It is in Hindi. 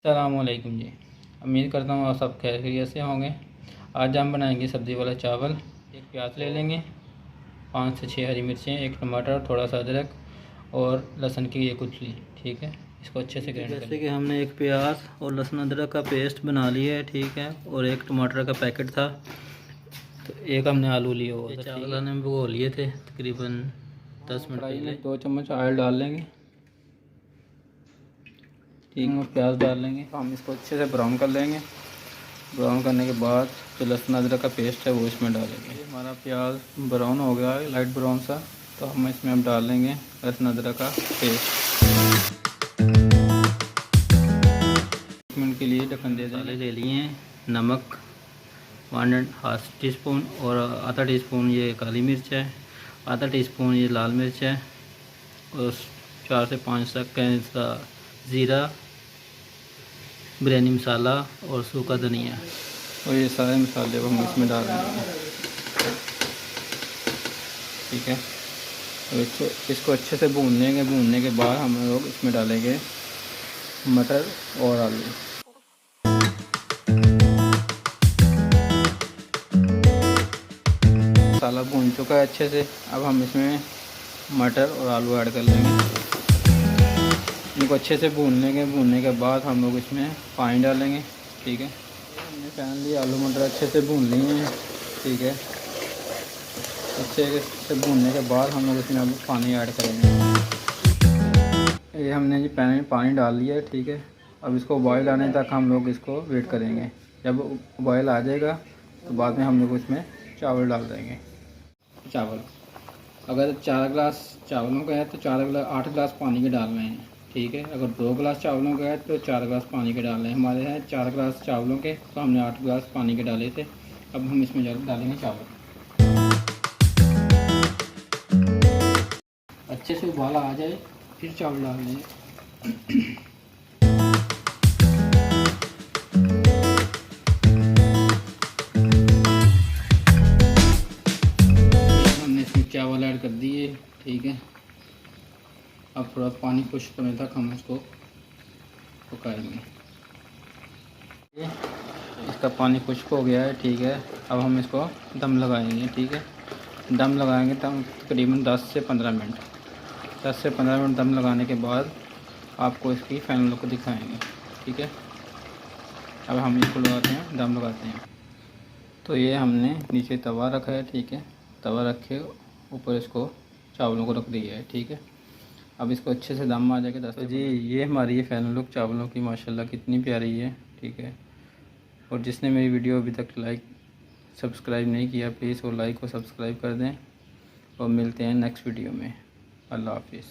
अस्सलामुअलैकुम जी। उम्मीद करता हूँ आप सब खैरियत से होंगे। आज हम बनाएंगे सब्ज़ी वाला चावल। एक प्याज ले लेंगे, 5 से 6 हरी मिर्चें, एक टमाटर, थोड़ा सा अदरक और लहसुन की ये कुचली। ठीक है, इसको अच्छे से ग्राइंड कर लेंगे। जैसे कि हमने एक प्याज और लहसुन अदरक का पेस्ट बना लिया है, ठीक है, और एक टमाटर का पैकेट था, तो एक हमने आलू लिया हुआ था। चावल हमने भिगो लिए थे तकरीबन 10 मिनट पहले। 2 चम्मच ऑयल डाल लेंगे, ठीक है, प्याज डाल लेंगे। हम इसको अच्छे से ब्राउन कर लेंगे। ब्राउन करने के बाद जो लहसुन अदरक का पेस्ट है वो इसमें डालेंगे। हमारा प्याज ब्राउन हो गया है, लाइट ब्राउन सा, तो हम इसमें अब डाल लेंगे लहसुन अदरक का पेस्ट। 1 मिनट के लिए ढक्कन दे देंगे। ले लिए हैं नमक 1.5 टीस्पून और आधा टीस्पून ये काली मिर्च है, आधा टीस्पून ये लाल मिर्च है और 4 से 5 तक का ज़ीरा, बिरयानी मसाला और सूखा धनिया, और ये सारे मसाले हम इसमें डाल देंगे। ठीक है, तो इसको अच्छे से भून लेंगे। भूनने के बाद हम लोग इसमें डालेंगे मटर और आलू। मसाला भून चुका है अच्छे से, अब हम इसमें मटर और आलू ऐड कर लेंगे। इनको अच्छे से भून लेंगे। भूनने के बाद हम लोग इसमें पानी डालेंगे। ठीक है, हमने फाइनली आलू मटर अच्छे से भून लिए हैं। ठीक है, अच्छे से भूनने के बाद हम लोग इसमें अब पानी ऐड करेंगे। ये हमने जी पानी डाल लिया है। ठीक है, अब इसको बॉयल आने तक हम लोग इसको वेट करेंगे। जब बॉयल आ जाएगा तो बाद में हम लोग इसमें चावल डाल देंगे। चावल अगर 4 गिलास चावलों का है तो 8 गिलास पानी के डालने हैं। ठीक है, अगर 2 गिलास चावलों का है तो 4 गिलास पानी के डालने हैं। हमारे हैं 4 गिलास चावलों के, तो हमने 8 गिलास पानी के डाले थे। अब हम इसमें डालेंगे चावल। अच्छे से उबाला आ जाए फिर चावल डाल देंगे। हमने इसमें चावल ऐड कर दिए। ठीक है, अब थोड़ा पानी खुश्क होने तक हम इसको पकाएंगे। इसका पानी खुश्क हो गया है। ठीक है, अब हम इसको दम लगाएंगे। ठीक है, दम लगाएंगे तब तकरीबन 10 से 15 मिनट। 10 से 15 मिनट दम लगाने के बाद आपको इसकी फाइनल लुक दिखाएंगे। ठीक है, अब हम इसको लगाते हैं, दम लगाते हैं। तो ये हमने नीचे तवा रखा है। ठीक है, तवा रखे ऊपर इसको चावलों को रख दिया है। ठीक है, अब इसको अच्छे से दम आ जाएगा 10। तो जी ये हमारी ये फाइनल लुक चावलों की माशाल्लाह कितनी प्यारी है। ठीक है, और जिसने मेरी वीडियो अभी तक सब्सक्राइब नहीं किया प्लीज़ वो लाइक और सब्सक्राइब कर दें, और मिलते हैं नेक्स्ट वीडियो में। अल्लाह हाफिज़।